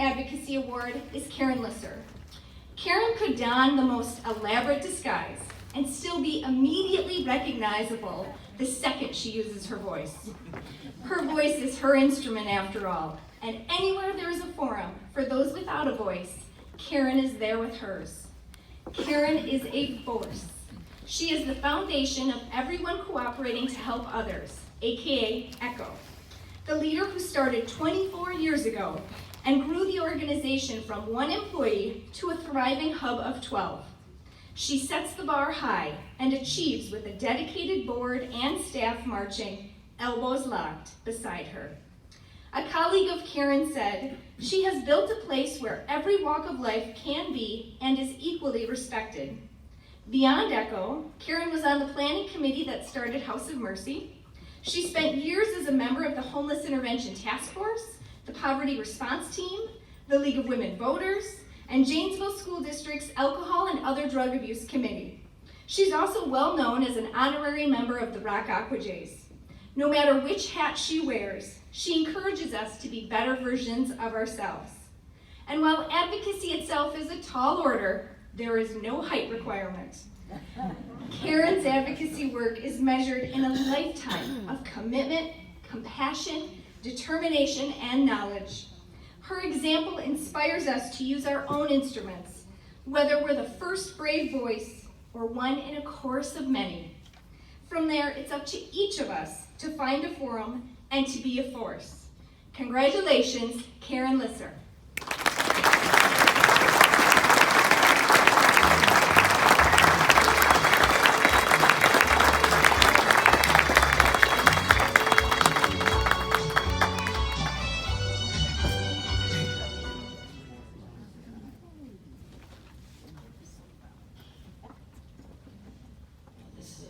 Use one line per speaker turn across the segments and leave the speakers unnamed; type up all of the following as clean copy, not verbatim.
Advocacy Award is Karen Lisser. Karen could don the most elaborate disguise and still be immediately recognizable the second she uses her voice. Her voice is her instrument after all, and anywhere there is a forum for those without a voice, Karen is there with hers. Karen is a force. She is the foundation of everyone cooperating to help others, aka ECHO, the leader who started 24 years ago and grew the organization from 1 employee to a thriving hub of 12. She sets the bar high and achieves with a dedicated board and staff marching, elbows locked, beside her. A colleague of Karen said, "She has built a place where every walk of life can be and is equally respected." Beyond ECHO, Karen was on the planning committee that started House of Mercy. She spent years as a member of the Homeless Intervention Task Force, the Poverty Response Team, the League of Women Voters, and Janesville School District's Alcohol and Other Drug Abuse Committee. She's also well known as an honorary member of the Rock Aqua Jays. No matter which hat she wears, she encourages us to be better versions of ourselves. And while advocacy itself is a tall order, there is no height requirement. Karen's advocacy work is measured in a lifetime of commitment, compassion, determination, and knowledge. Her example inspires us to use our own instruments, whether we're the first brave voice or one in a chorus of many. From there, it's up to each of us to find a forum and to be a force. Congratulations, Karen Lisser.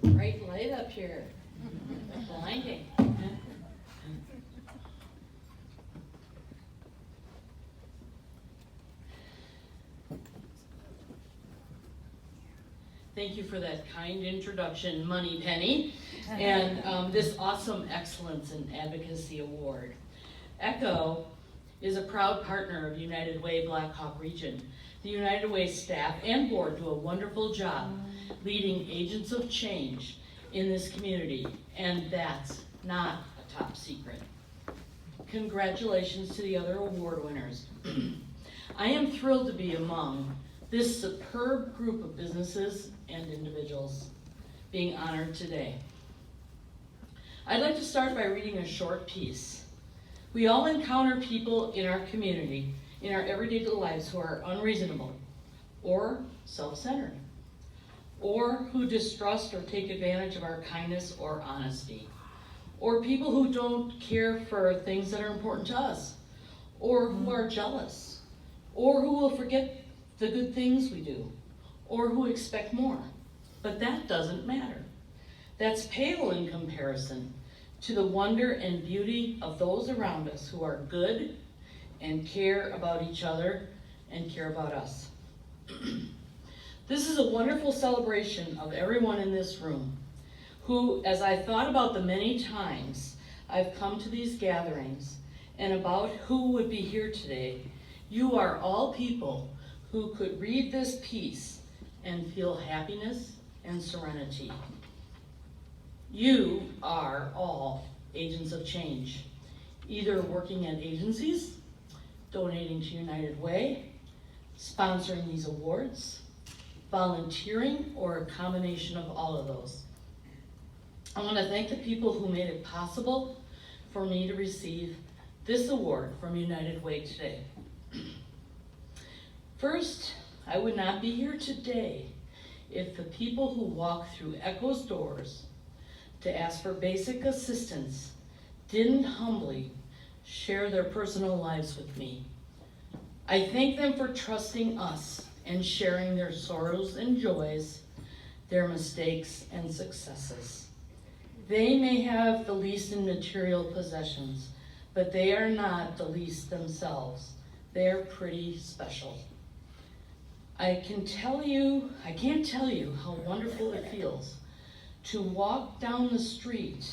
Bright light up here. Blinding. Thank you for that kind introduction, Moneypenny, and this awesome Excellence in Advocacy Award. ECHO is a proud partner of United Way Blackhawk Region. The United Way staff and board do a wonderful job leading agents of change in this community, and that's not a top secret. Congratulations to the other award winners. I am thrilled to be among this superb group of businesses and individuals being honored today. I'd like to start by reading a short piece. We all encounter people in our community, in our everyday lives, who are unreasonable or self-centered, or who distrust or take advantage of our kindness or honesty, or people who don't care for things that are important to us, or who are jealous, or who will forget the good things we do, or who expect more. But that doesn't matter. That's pale in comparison to the wonder and beauty of those around us who are good and care about each other and care about us. This is a wonderful celebration of everyone in this room who, as I thought about the many times I've come to these gatherings and about who would be here today, you are all people who could read this piece and feel happiness and serenity. You are all agents of change, either working at agencies, donating to United Way, sponsoring these awards, volunteering, or a combination of all of those. I want to thank the people who made it possible for me to receive this award from United Way today. First, I would not be here today if the people who walk through ECHO's doors to ask for basic assistance didn't humbly share their personal lives with me. I thank them for trusting us and sharing their sorrows and joys, their mistakes and successes. They may have the least in material possessions, but they are not the least themselves. They're pretty special. I can't tell you how wonderful it feels to walk down the street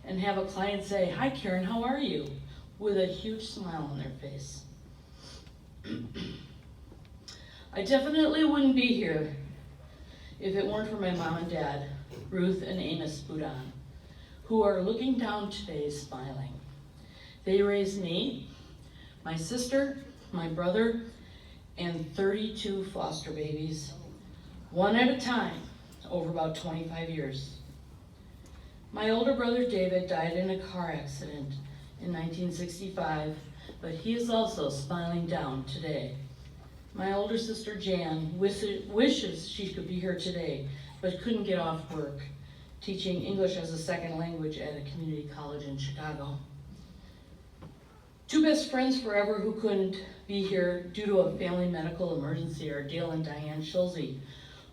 and have a client say, "Hi Karen, how are you?" with a huge smile on their face. I definitely wouldn't be here if it weren't for my mom and dad, Ruth and Amos Boudon, who are looking down today smiling. They raised me, my sister, my brother, and 32 foster babies, one at a time, over about 25 years. My older brother David died in a car accident in 1965, but he is also smiling down today. My older sister Jan wishes she could be here today, but couldn't get off work, teaching English as a second language at a community college in Chicago. Two best friends forever who couldn't be here due to a family medical emergency are Dale and Diane Schulze,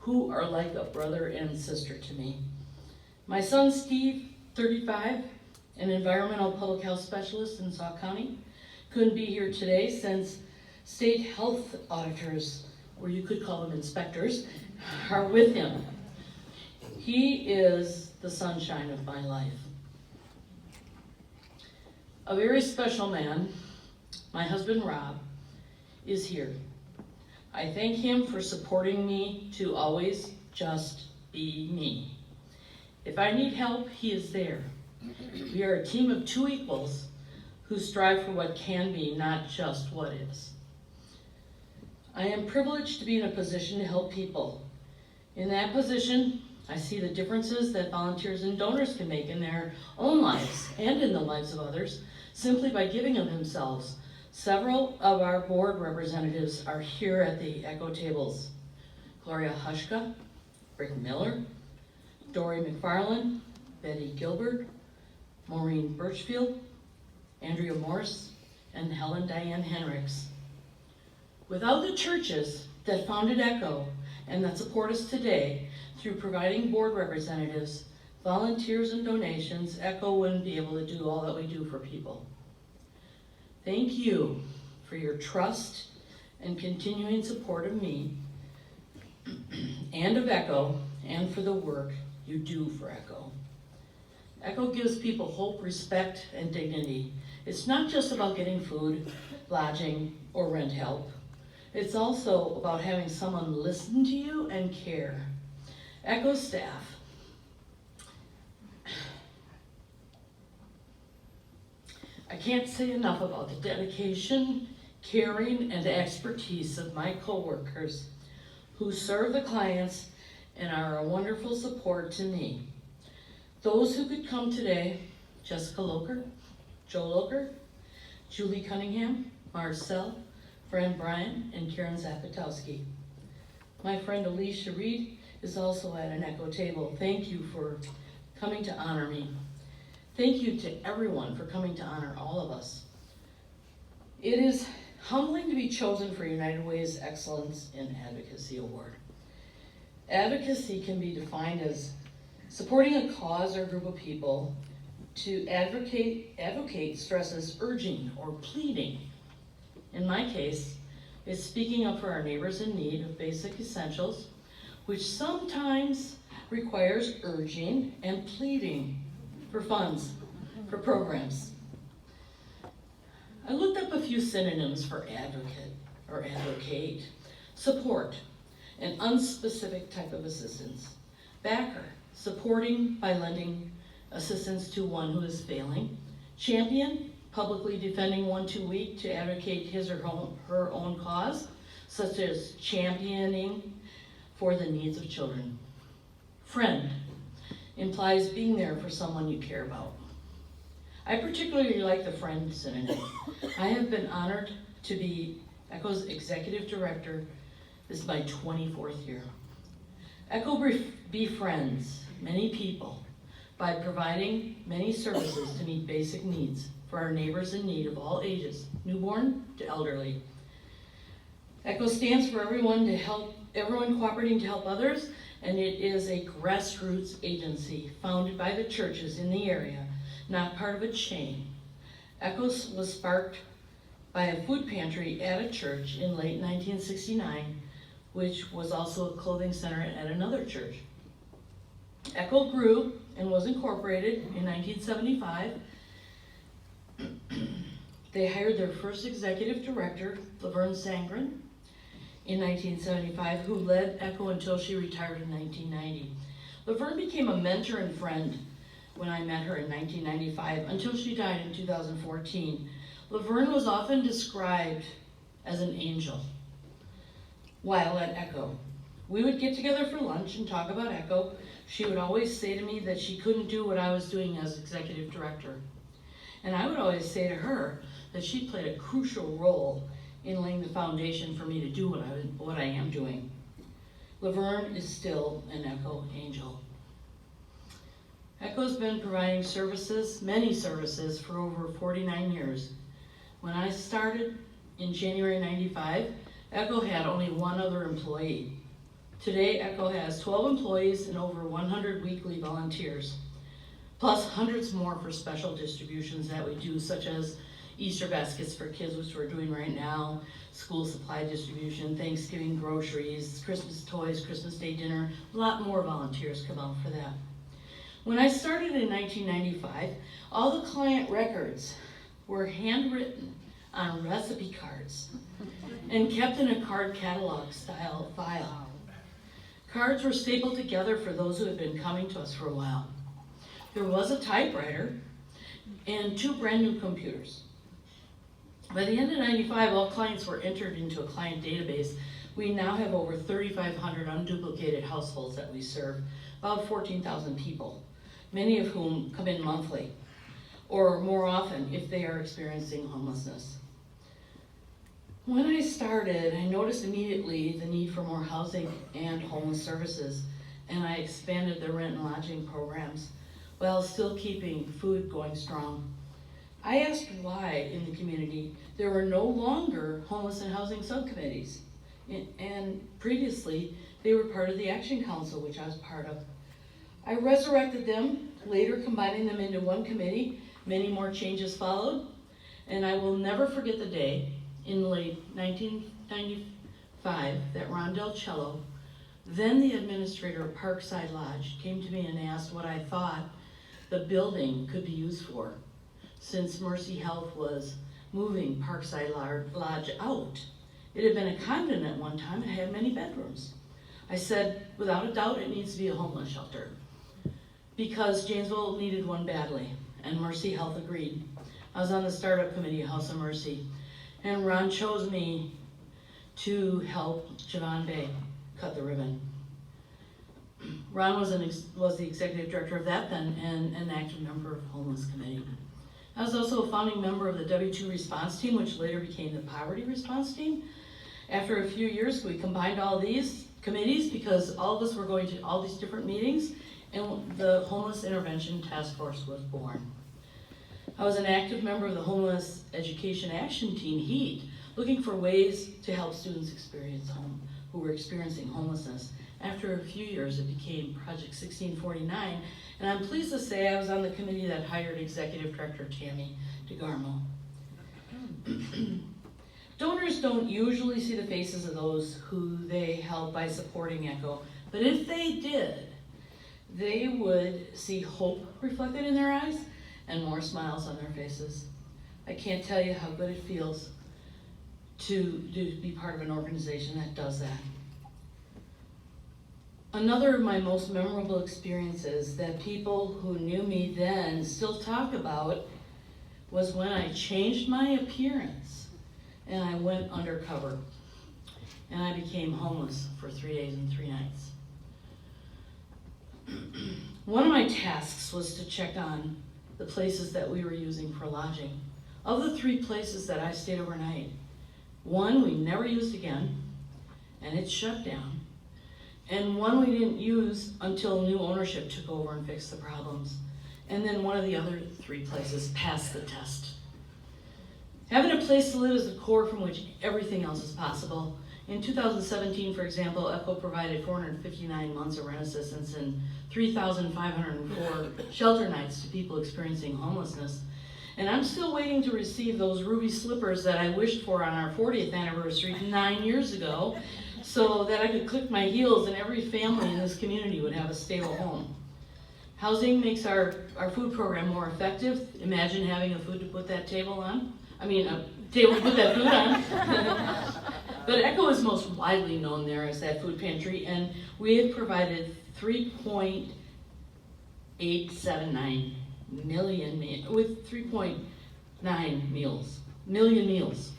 who are like a brother and sister to me. My son Steve, 35, an environmental public health specialist in Sauk County, couldn't be here today since state health auditors, or you could call them inspectors, are with him. He is the sunshine of my life. A very special man, my husband Rob, is here. I thank him for supporting me to always just be me. If I need help, he is there. We are a team of two equals who strive for what can be, not just what is. I am privileged to be in a position to help people. In that position, I see the differences that volunteers and donors can make in their own lives and in the lives of others, simply by giving of themselves. Several of our board representatives are here at the ECHO tables. Gloria Hushka, Rick Miller, Dory McFarland, Betty Gilbert, Maureen Birchfield, Andrea Morse, and Helen Diane Henricks. Without the churches that founded ECHO and that support us today through providing board representatives, volunteers, and donations, ECHO wouldn't be able to do all that we do for people. Thank you for your trust and continuing support of me and of ECHO, and for the work you do for ECHO. ECHO gives people hope, respect, and dignity. It's not just about getting food, lodging, or rent help. It's also about having someone listen to you and care. ECHO staff, I can't say enough about the dedication, caring, and expertise of my coworkers who serve the clients and are a wonderful support to me. Those who could come today: Jessica Loker, Joe Loker, Julie Cunningham, Marcel, friend Brian, and Karen Zapatowski. My friend Alicia Reed is also at an ECHO table. Thank you for coming to honor me. Thank you to everyone for coming to honor all of us. It is humbling to be chosen for United Way's Excellence in Advocacy Award. Advocacy can be defined as supporting a cause or group of people. To advocate stresses urging or pleading. In my case, it's speaking up for our neighbors in need of basic essentials, which sometimes requires urging and pleading for funds, for programs. I looked up a few synonyms for advocate or advocate: support, an unspecific type of assistance; backer, supporting by lending assistance to one who is failing; champion, publicly defending one too weak to advocate his or her own cause, such as championing for the needs of children; friend, implies being there for someone you care about. I particularly like the friend synonym. I have been honored to be ECHO's executive director. This is my 24th year. ECHO befriends many people by providing many services to meet basic needs for our neighbors in need of all ages, newborn to elderly. ECHO stands for everyone cooperating to help others, and it is a grassroots agency founded by the churches in the area, not part of a chain. ECHO was sparked by a food pantry at a church in late 1969, which was also a clothing center at another church. ECHO grew and was incorporated in 1975. They hired their first executive director, Laverne Sangren, in 1975 who led Echo until she retired in 1990. Laverne became a mentor and friend when I met her in 1995 until she died in 2014. Laverne was often described as an angel while at Echo. We would get together for lunch and talk about Echo. She would always say to me that she couldn't do what I was doing as executive director. And I would always say to her that she played a crucial role in laying the foundation for me to do what I am doing. Laverne is still an Echo angel. Echo's been providing services, many services, for over 49 years. When I started in January 95, Echo had only one other employee. Today, Echo has 12 employees and over 100 weekly volunteers, plus hundreds more for special distributions that we do, such as Easter baskets for kids, which we're doing right now, school supply distribution, Thanksgiving groceries, Christmas toys, Christmas Day dinner. A lot more volunteers come out for that. When I started in 1995, all the client records were handwritten on recipe cards and kept in a card catalog style file. Cards were stapled together for those who had been coming to us for a while. There was a typewriter and 2 brand new computers. By the end of 95, all clients were entered into a client database. We now have over 3,500 unduplicated households that we serve, about 14,000 people, many of whom come in monthly, or more often if they are experiencing homelessness. When I started, I noticed immediately the need for more housing and homeless services, and I expanded the rent and lodging programs while still keeping food going strong. I asked why in the community there were no longer homeless and housing subcommittees, and previously they were part of the Action Council, which I was part of. I resurrected them, later combining them into one committee. Many more changes followed, and I will never forget the day in late 1995 that Ron Del Cello, then the administrator of Parkside Lodge, came to me and asked what I thought the building could be used for, since Mercy Health was moving Parkside Lodge out. It had been a convent at one time and had many bedrooms. I said, without a doubt, it needs to be a homeless shelter, because Janesville needed one badly, and Mercy Health agreed. I was on the startup committee of House of Mercy, and Ron chose me to help Javon Bay cut the ribbon. Ron was the executive director of that then, and an active member of the Homeless Committee. I was also a founding member of the W2 response team, which later became the poverty response team. After a few years, we combined all these committees because all of us were going to all these different meetings, and the Homeless Intervention Task Force was born. I was an active member of the Homeless Education Action Team, HEAT, looking for ways to help students who were experiencing homelessness. After a few years, it became Project 1649, and I'm pleased to say I was on the committee that hired Executive Director Tammy DeGarmo. Donors don't usually see the faces of those who they help by supporting Echo, but if they did, they would see hope reflected in their eyes and more smiles on their faces. I can't tell you how good it feels to be part of an organization that does that. Another of my most memorable experiences that people who knew me then still talk about was when I changed my appearance and I went undercover and I became homeless for 3 days and 3 nights. One of my tasks was to check on the places that we were using for lodging. Of the 3 places that I stayed overnight, one we never used again, and it shut down, and one we didn't use until new ownership took over and fixed the problems. And then one of the other 3 places passed the test. Having a place to live is the core from which everything else is possible. In 2017, for example, ECHO provided 459 months of rent assistance and 3,504 shelter nights to people experiencing homelessness. And I'm still waiting to receive those ruby slippers that I wished for on our 40th anniversary 9 years ago, so that I could click my heels and every family in this community would have a stable home. Housing makes our food program more effective. Imagine having a food to put that table on. I mean, a table to put that food on. But Echo is most widely known there as that food pantry, and we have provided 3.879 million with 3.9 million meals.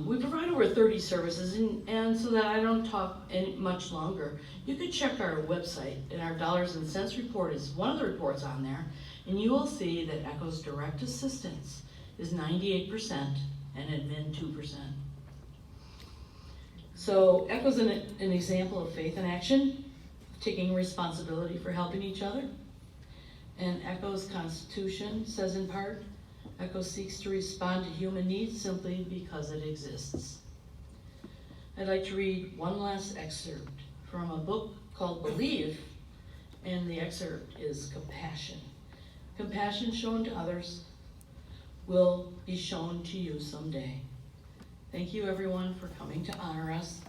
We provide over 30 services, and so that I don't talk much longer, you could check our website, and our dollars and cents report is one of the reports on there, and you will see that Echo's direct assistance is 98% and admin 2%. So Echo's an example of faith in action, taking responsibility for helping each other. And Echo's Constitution says in part, Echo seeks to respond to human needs simply because it exists. I'd like to read one last excerpt from a book called Believe, and the excerpt is compassion. Compassion shown to others will be shown to you someday. Thank you everyone for coming to honor us.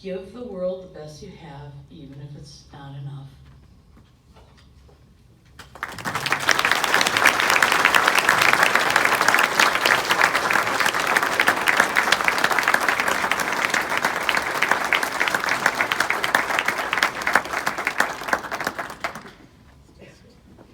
Give the world the best you have, even if it's not enough.